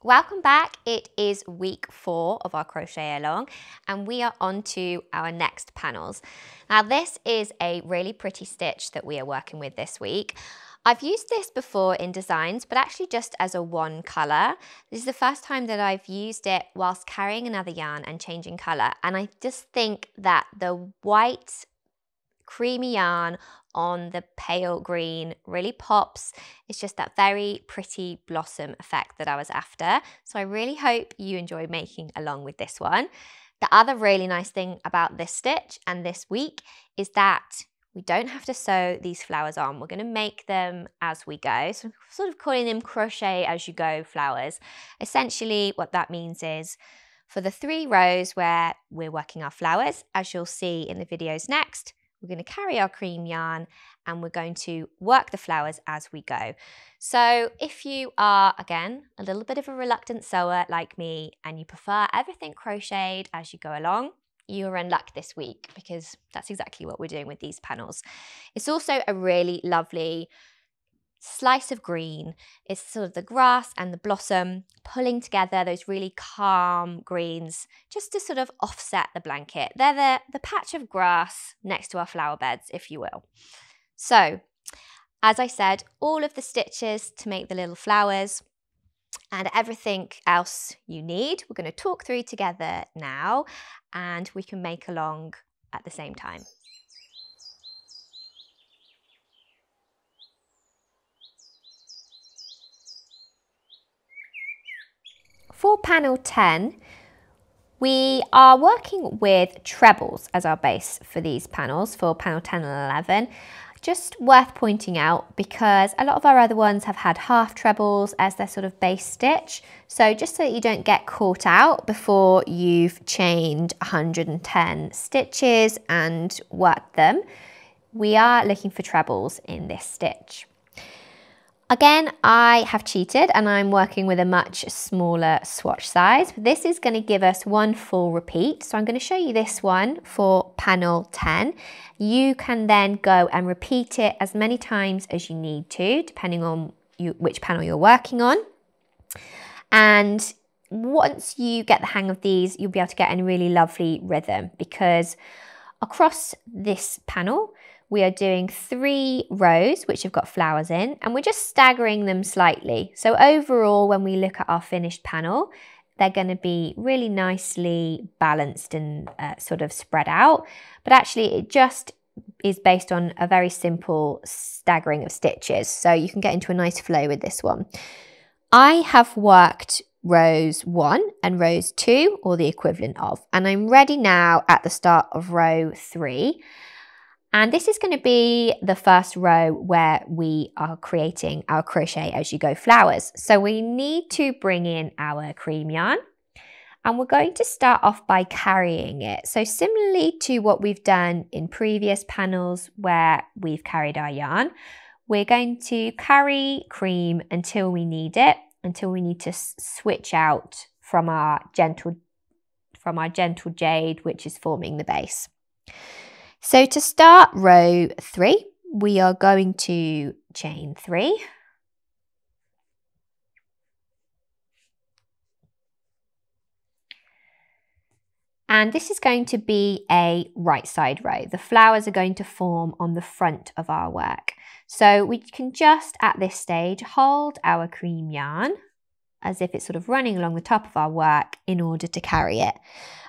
Welcome back. It is week 4 of our crochet along and we are on to our next panels. Now this is a really pretty stitch that we are working with this week. I've used this before in designs, but actually just as a one colour. This is the first time that I've used it whilst carrying another yarn and changing colour, and I just think that the white creamy yarn on the pale green really pops. It's just that very pretty blossom effect that I was after. So I really hope you enjoy making along with this one. The other really nice thing about this stitch and this week is that we don't have to sew these flowers on. We're going to make them as we go. So I'm sort of calling them crochet as you go flowers. Essentially what that means is for the 3 rows where we're working our flowers, as you'll see in the videos next, we're going to carry our cream yarn and we're going to work the flowers as we go. So if you are, again, a little bit of a reluctant sewer like me and you prefer everything crocheted as you go along, you're in luck this week because that's exactly what we're doing with these panels. It's also a really lovely slice of green. It's sort of the grass and the blossom pulling together those really calm greens just to sort of offset the blanket. They're the patch of grass next to our flower beds, if you will. So, as I said, all of the stitches to make the little flowers and everything else you need, we're going to talk through together now and we can make along at the same time. For panel 10, we are working with trebles as our base for these panels, for panel 10 and 11. Just worth pointing out because a lot of our other ones have had half trebles as their sort of base stitch. So just so that you don't get caught out before you've chained 110 stitches and worked them, we are looking for trebles in this stitch. Again, I have cheated and I'm working with a much smaller swatch size. This is going to give us 1 full repeat. So I'm going to show you this one for panel 10. You can then go and repeat it as many times as you need to, depending on which panel you're working on. And once you get the hang of these, you'll be able to get a really lovely rhythm because across this panel, we are doing 3 rows which have got flowers in and we're just staggering them slightly. So overall, when we look at our finished panel, they're going to be really nicely balanced and sort of spread out. But actually it just is based on a very simple staggering of stitches. So you can get into a nice flow with this one. I have worked rows 1 and rows 2 or the equivalent of, and I'm ready now at the start of row 3. And this is going to be the first row where we are creating our crochet as you go flowers. So we need to bring in our cream yarn and we're going to start off by carrying it. So similarly to what we've done in previous panels where we've carried our yarn, we're going to carry cream until we need it, until we need to switch out from our gentle jade, which is forming the base. So to start row 3, we are going to chain 3. And this is going to be a right side row. The flowers are going to form on the front of our work. So we can just at this stage hold our cream yarn as if it's sort of running along the top of our work in order to carry it.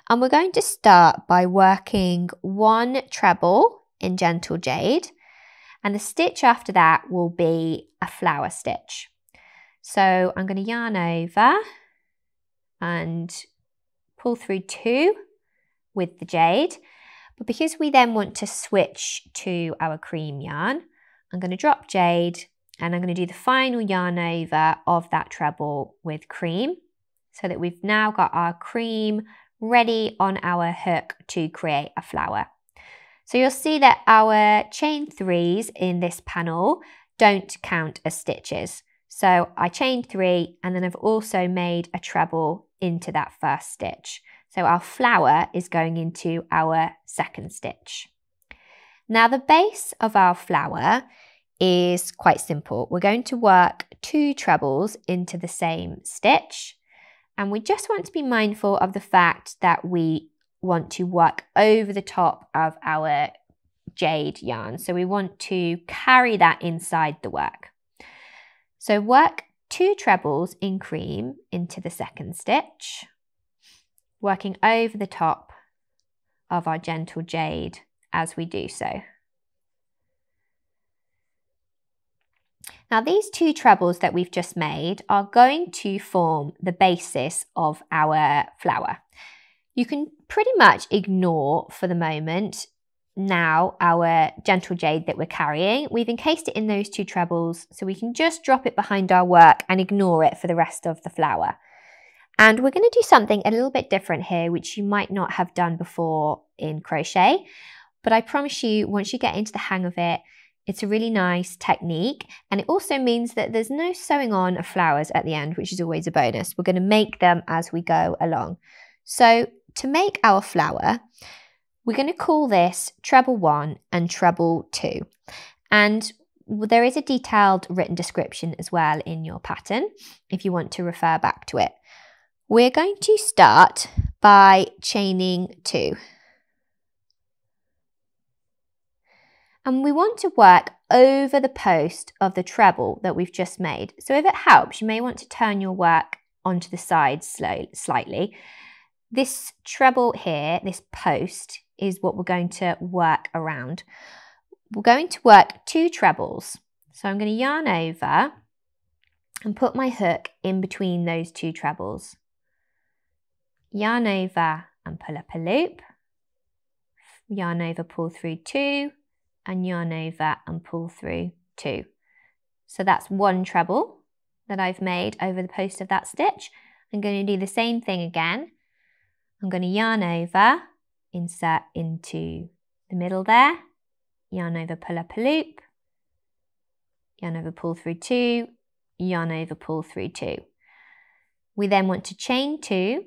And we're going to start by working 1 treble in gentle jade, and the stitch after that will be a flower stitch. So I'm going to yarn over and pull through 2 with the jade, but because we then want to switch to our cream yarn, I'm going to drop jade and I'm going to do the final yarn over of that treble with cream so that we've now got our cream ready on our hook to create a flower. So you'll see that our chain 3s in this panel don't count as stitches. So I chained 3 and then I've also made a treble into that first stitch. So our flower is going into our second stitch. Now the base of our flower is quite simple. We're going to work 2 trebles into the same stitch And we just want to be mindful of the fact that we want to work over the top of our jade yarn. So we want to carry that inside the work. So work 2 trebles in cream into the second stitch, working over the top of our gentle jade as we do so. Now these 2 trebles that we've just made are going to form the basis of our flower. You can pretty much ignore for the moment now our gentle jade that we're carrying. We've encased it in those 2 trebles, so we can just drop it behind our work and ignore it for the rest of the flower. And we're going to do something a little bit different here, which you might not have done before in crochet, but I promise you, once you get into the hang of it, it's a really nice technique, and it also means that there's no sewing on of flowers at the end, which is always a bonus. We're going to make them as we go along. So to make our flower, we're going to call this treble 1 and treble 2. And there is a detailed written description as well in your pattern if you want to refer back to it. We're going to start by chaining 2. And we want to work over the post of the treble that we've just made. So if it helps, you may want to turn your work onto the side slightly. This treble here, this post, is what we're going to work around. We're going to work 2 trebles. So I'm going to yarn over and put my hook in between those 2 trebles. Yarn over and pull up a loop. Yarn over, pull through 2. And yarn over and pull through 2. So that's 1 treble that I've made over the post of that stitch. I'm going to do the same thing again. I'm going to yarn over, insert into the middle there, yarn over, pull up a loop, yarn over, pull through 2, yarn over, pull through 2. We then want to chain 2,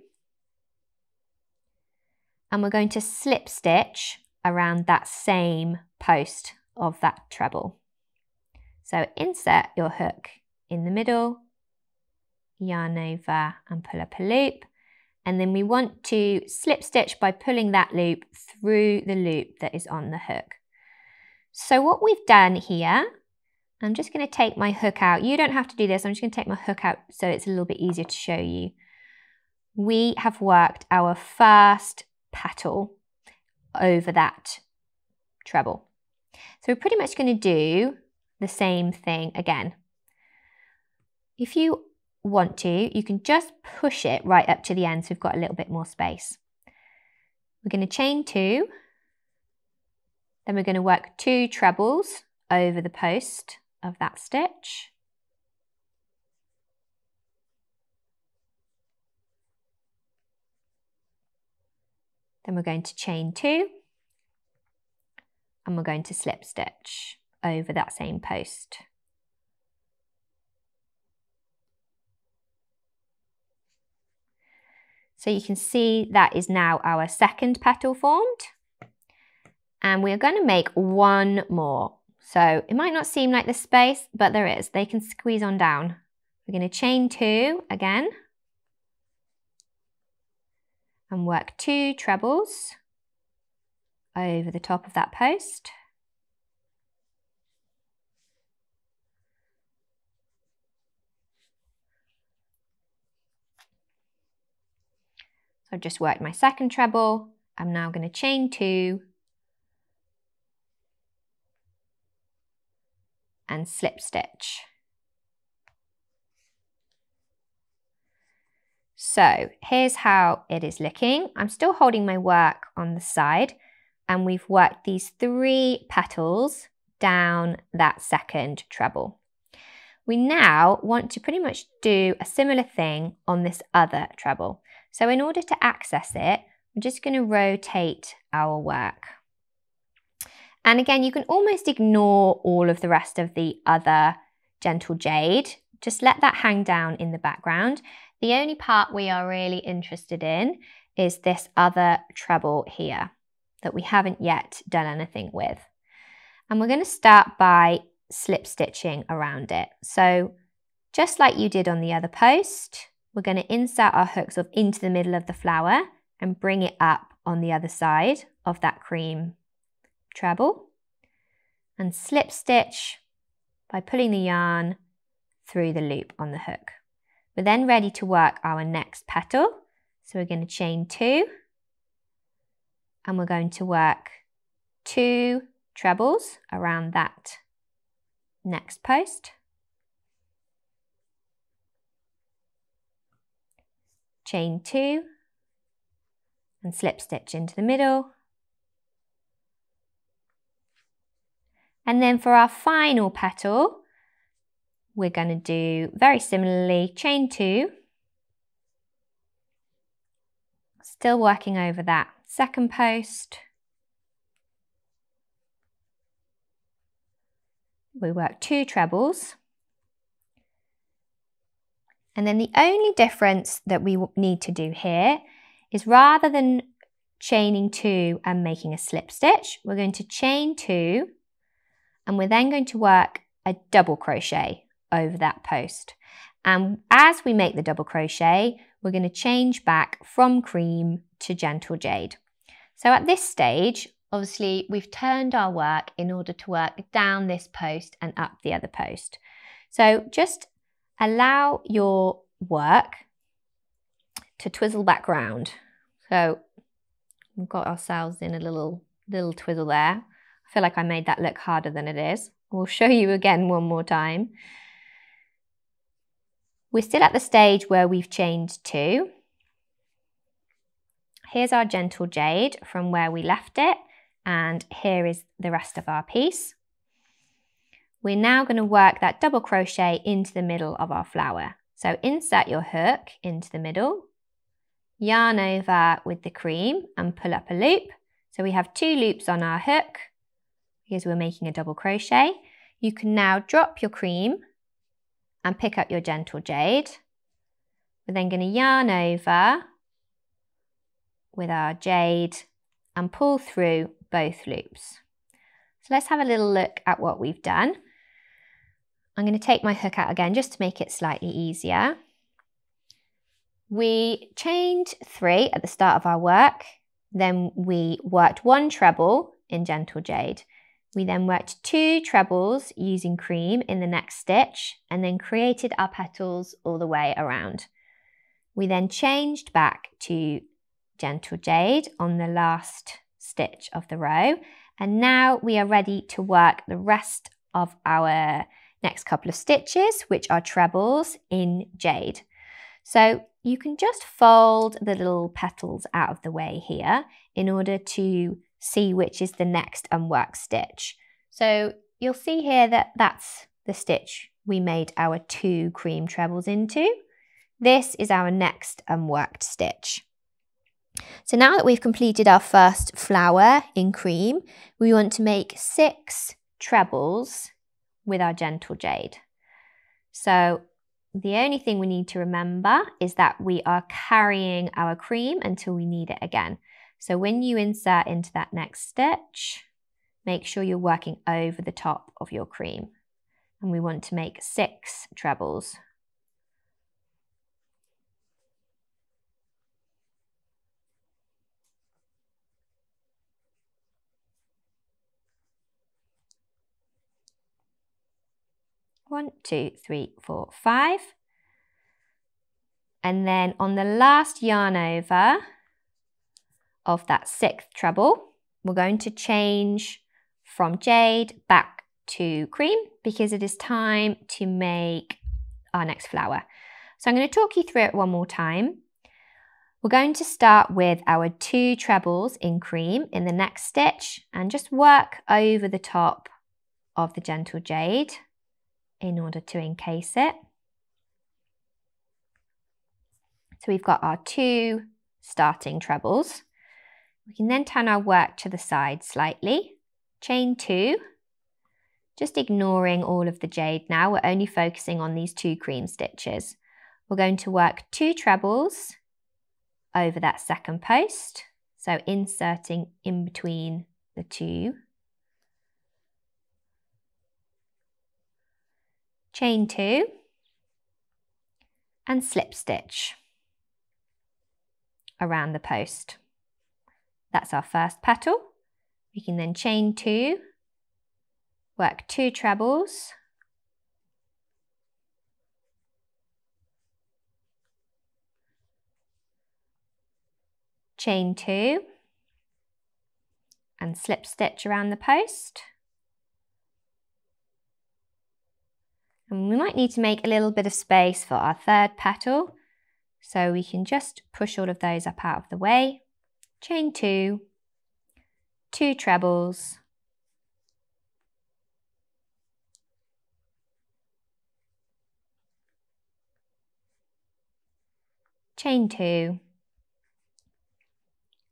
and we're going to slip stitch around that same post of that treble. So insert your hook in the middle, yarn over and pull up a loop, and then we want to slip stitch by pulling that loop through the loop that is on the hook. So what we've done here, I'm just going to take my hook out. You don't have to do this, I'm just going to take my hook out so it's a little bit easier to show you. We have worked our first petal over that treble. So we're pretty much going to do the same thing again. If you want to, you can just push it right up to the end so we've got a little bit more space. We're going to chain 2, then we're going to work 2 trebles over the post of that stitch. Then we're going to chain 2, and we're going to slip stitch over that same post. So you can see that is now our second petal formed, and we're going to make 1 more. So it might not seem like there's space, but there is. They can squeeze on down. We're going to chain 2 again, and work 2 trebles over the top of that post. So I've just worked my second treble. I'm now going to chain 2 and slip stitch. So here's how it is looking. I'm still holding my work on the side, and we've worked these 3 petals down that second treble. We now want to pretty much do a similar thing on this other treble. So in order to access it, I'm just going to rotate our work. And again, you can almost ignore all of the rest of the other gentle jade. Just let that hang down in the background. The only part we are really interested in is this other treble here that we haven't yet done anything with. And we're going to start by slip stitching around it. So just like you did on the other post, we're going to insert our hook sort of into the middle of the flower and bring it up on the other side of that cream treble and slip stitch by pulling the yarn through the loop on the hook. We're then ready to work our next petal. So we're going to chain 2 and we're going to work 2 trebles around that next post. Chain 2 and slip stitch into the middle. And then for our final petal, we're going to do very similarly, chain 2, still working over that second post. We work 2 trebles. And then the only difference that we need to do here is rather than chaining 2 and making a slip stitch, we're going to chain 2 and we're then going to work a double crochet over that post. And as we make the double crochet, we're going to change back from cream to gentle jade. So at this stage, obviously we've turned our work in order to work down this post and up the other post. So just allow your work to twizzle back round. So we've got ourselves in a little twizzle there. I feel like I made that look harder than it is. We'll show you again one more time. We're still at the stage where we've chained 2. Here's our gentle jade from where we left it, and here is the rest of our piece. We're now going to work that double crochet into the middle of our flower. So insert your hook into the middle, yarn over with the cream and pull up a loop. So we have 2 loops on our hook because we're making a double crochet. You can now drop your cream and pick up your gentle jade. We're then going to yarn over with our jade and pull through both loops. So let's have a little look at what we've done. I'm going to take my hook out again just to make it slightly easier. We chained 3 at the start of our work, then we worked 1 treble in gentle jade. We then worked 2 trebles using cream in the next stitch and then created our petals all the way around. We then changed back to gentle jade on the last stitch of the row, and now we are ready to work the rest of our next couple of stitches, which are trebles in jade. So you can just fold the little petals out of the way here in order to see which is the next unworked stitch. So you'll see here that that's the stitch we made our 2 cream trebles into. This is our next unworked stitch. So now that we've completed our first flower in cream, we want to make 6 trebles with our gentle jade. So the only thing we need to remember is that we are carrying our cream until we need it again. So when you insert into that next stitch, make sure you're working over the top of your cream. And we want to make 6 trebles. One, 2, 3, 4, 5. And then on the last yarn over of that 6th treble, we're going to change from jade back to cream because it is time to make our next flower. So I'm going to talk you through it one more time. We're going to start with our 2 trebles in cream in the next stitch and just work over the top of the gentle jade in order to encase it. So we've got our 2 starting trebles. We can then turn our work to the side slightly, chain 2, just ignoring all of the jade now. We're only focusing on these 2 cream stitches. We're going to work 2 trebles over that second post, so inserting in between the 2. Chain 2, and slip stitch around the post. That's our first petal. We can then chain 2, work 2 trebles, chain 2 and slip stitch around the post. And we might need to make a little bit of space for our third petal, so we can just push all of those up out of the way. Chain 2, 2 trebles, chain 2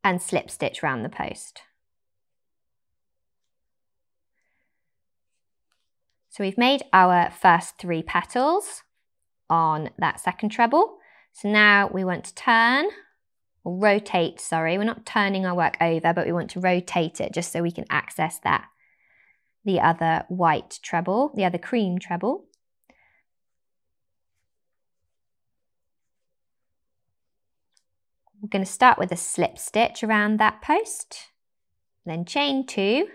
and slip stitch around the post. So we've made our first 3 petals on that second treble. So now we want to turn, or rotate, sorry, we're not turning our work over, but we want to rotate it just so we can access that, the other white treble, the other cream treble. We're going to start with a slip stitch around that post, then chain 2,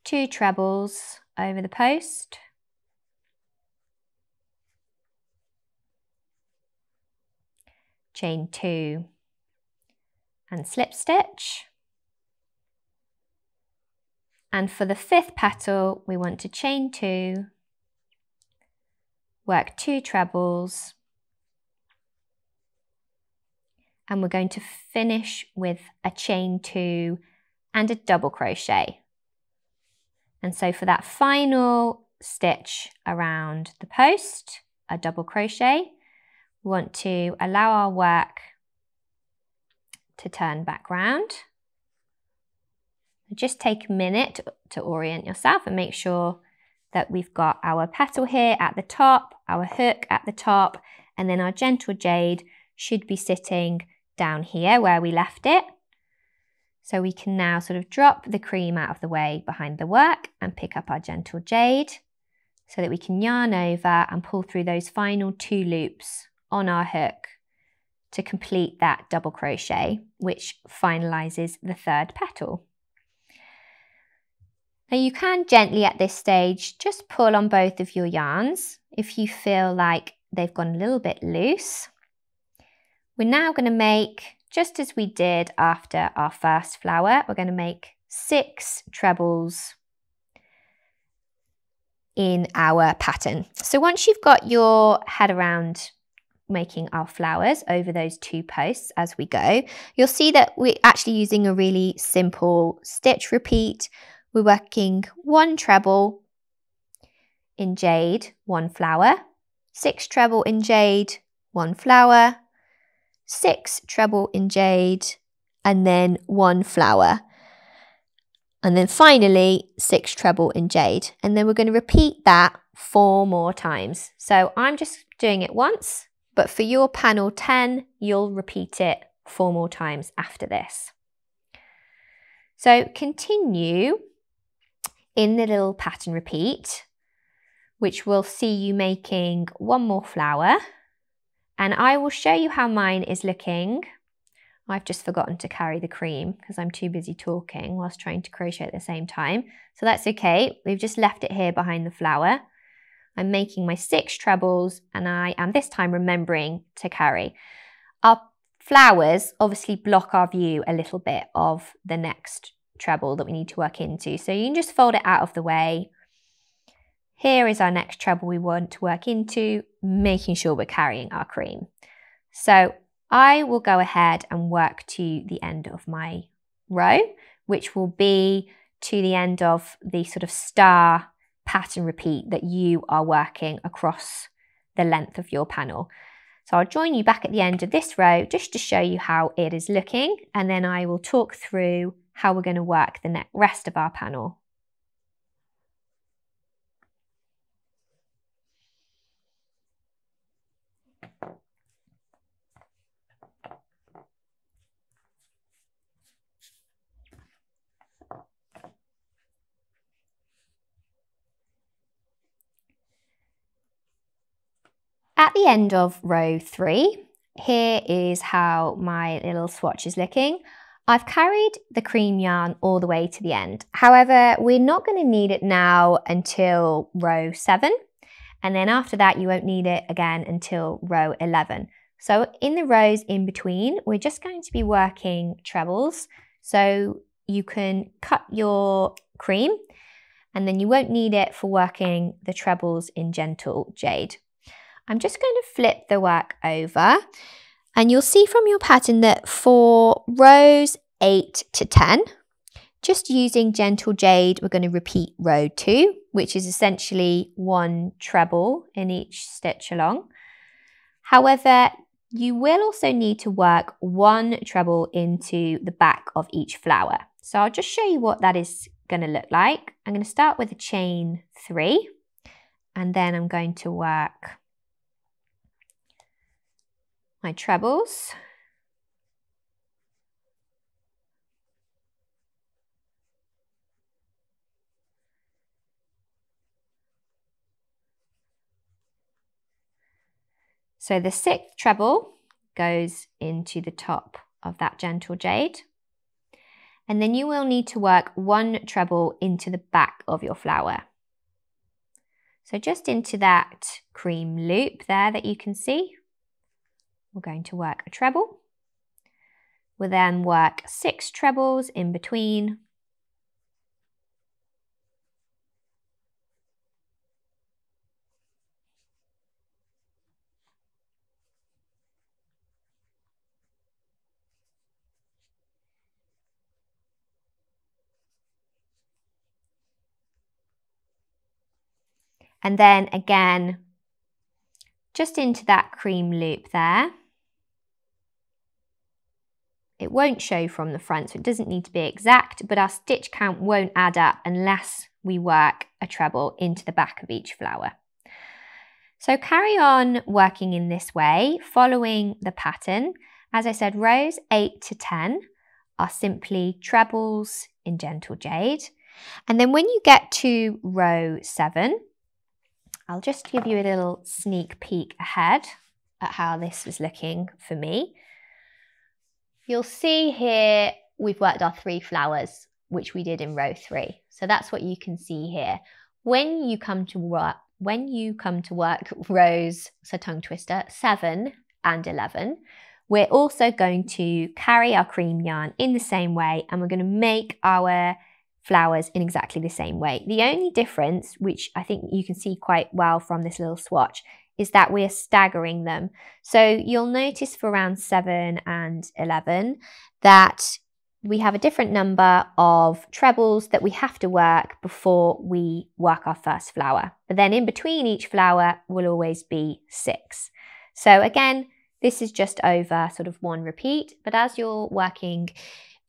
2 trebles over the post, chain 2 and slip stitch. And for the 5th petal, we want to chain 2, work 2 trebles, and we're going to finish with a chain 2 and a double crochet. And so for that final stitch around the post, a double crochet, we want to allow our work to turn back round. Just take a minute to orient yourself and make sure that we've got our petal here at the top, our hook at the top, and then our gentle jade should be sitting down here where we left it. So we can now sort of drop the cream out of the way behind the work and pick up our gentle jade so that we can yarn over and pull through those final 2 loops on our hook to complete that double crochet, which finalizes the 3rd petal. Now you can gently at this stage just pull on both of your yarns if you feel like they've gone a little bit loose. We're now going to make, just as we did after our first flower, we're going to make 6 trebles in our pattern. So once you've got your head around making our flowers over those 2 posts as we go, you'll see that we're actually using a really simple stitch repeat. We're working 1 treble in jade, 1 flower, 6 treble in jade, 1 flower, 6 treble in jade, and then 1 flower. And then finally 6 treble in jade. And then we're going to repeat that 4 more times. So I'm just doing it once, but for your panel 10, you'll repeat it 4 more times after this. So continue in the little pattern repeat, which will see you making 1 more flower. And I will show you how mine is looking. I've just forgotten to carry the cream because I'm too busy talking whilst trying to crochet at the same time. So that's okay. We've just left it here behind the flower. I'm making my 6 trebles and I am this time remembering to carry. Our flowers obviously block our view a little bit of the next treble that we need to work into. So you can just fold it out of the way. Here is our next treble we want to work into, making sure we're carrying our cream. So I will go ahead and work to the end of my row, which will be to the end of the sort of star pattern repeat that you are working across the length of your panel. So I'll join you back at the end of this row just to show you how it is looking, and then I will talk through how we're going to work the rest of our panel. At the end of row 3, here is how my little swatch is looking. I've carried the cream yarn all the way to the end. However, we're not going to need it now until row 7. And then after that, you won't need it again until row 11. So in the rows in between, we're just going to be working trebles. So you can cut your cream and then you won't need it for working the trebles in Gentle Jade. I'm just going to flip the work over and you'll see from your pattern that for rows 8 to 10, just using Gentle Jade, we're going to repeat row 2, which is essentially 1 treble in each stitch along. However, you will also need to work 1 treble into the back of each flower. So I'll just show you what that is going to look like. I'm going to start with a chain 3 and then I'm going to work my trebles. So the 6th treble goes into the top of that Gentle Jade. And then you will need to work 1 treble into the back of your flower. So just into that cream loop there that you can see, we're going to work a treble. We'll then work 6 trebles in between. And then again, just into that cream loop there. It won't show from the front, so it doesn't need to be exact, but our stitch count won't add up unless we work a treble into the back of each flower. So carry on working in this way, following the pattern. As I said, rows 8 to 10 are simply trebles in Gentle Jade. And then when you get to row 7, I'll just give you a little sneak peek ahead at how this was looking for me. You'll see here we've worked our 3 flowers, which we did in row 3. So that's what you can see here. When you come to work rows, so tongue twister, 7 and 11, we're also going to carry our cream yarn in the same way and we're going to make our flowers in exactly the same way. The only difference, which I think you can see quite well from this little swatch, is that we're staggering them. So you'll notice for round 7 and 11 that we have a different number of trebles that we have to work before we work our first flower. But then in between each flower will always be 6. So again, this is just over sort of 1 repeat, but as you're working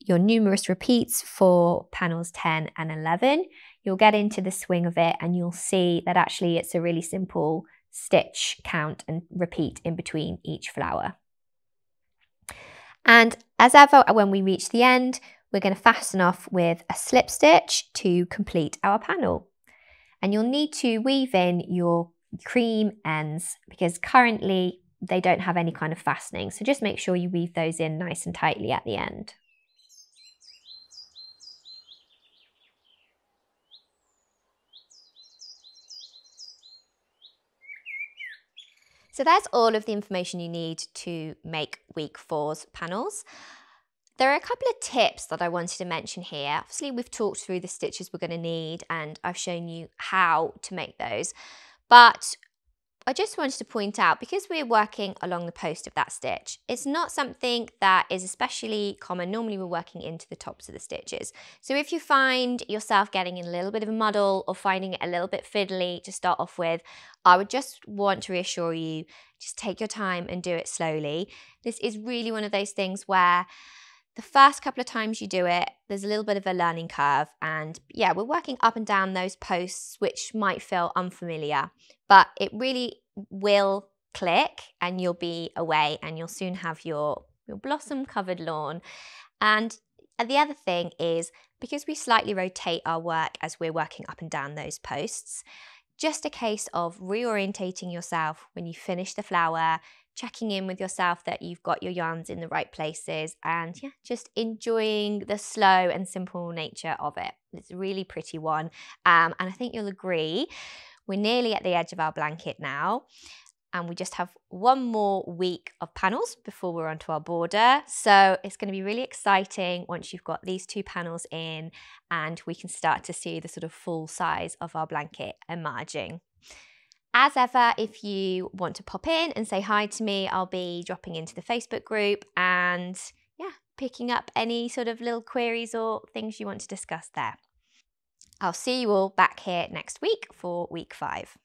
your numerous repeats for panels 10 and 11, you'll get into the swing of it and you'll see that actually it's a really simple stitch count and repeat in between each flower. And as ever, when we reach the end, we're going to fasten off with a slip stitch to complete our panel. And you'll need to weave in your cream ends because currently they don't have any kind of fastening. So just make sure you weave those in nice and tightly at the end. So that's all of the information you need to make week 4's panels. There are a couple of tips that I wanted to mention here. Obviously, we've talked through the stitches we're going to need and I've shown you how to make those. But I just wanted to point out, because we're working along the post of that stitch, it's not something that is especially common. Normally we're working into the tops of the stitches. So if you find yourself getting in a little bit of a muddle or finding it a little bit fiddly to start off with, I would just want to reassure you, just take your time and do it slowly. This is really one of those things where the first couple of times you do it, there's a little bit of a learning curve, and yeah, we're working up and down those posts which might feel unfamiliar, but it really will click and you'll be away and you'll soon have your blossom covered lawn. And the other thing is, because we slightly rotate our work as we're working up and down those posts, just a case of reorientating yourself when you finish the flower, checking in with yourself that you've got your yarns in the right places, and yeah, just enjoying the slow and simple nature of it. It's a really pretty one, and I think you'll agree, we're nearly at the edge of our blanket now, and we just have one more week of panels before we're onto our border. So it's going to be really exciting once you've got these 2 panels in and we can start to see the sort of full size of our blanket emerging. As ever, if you want to pop in and say hi to me, I'll be dropping into the Facebook group and yeah, picking up any sort of little queries or things you want to discuss there. I'll see you all back here next week for week 5.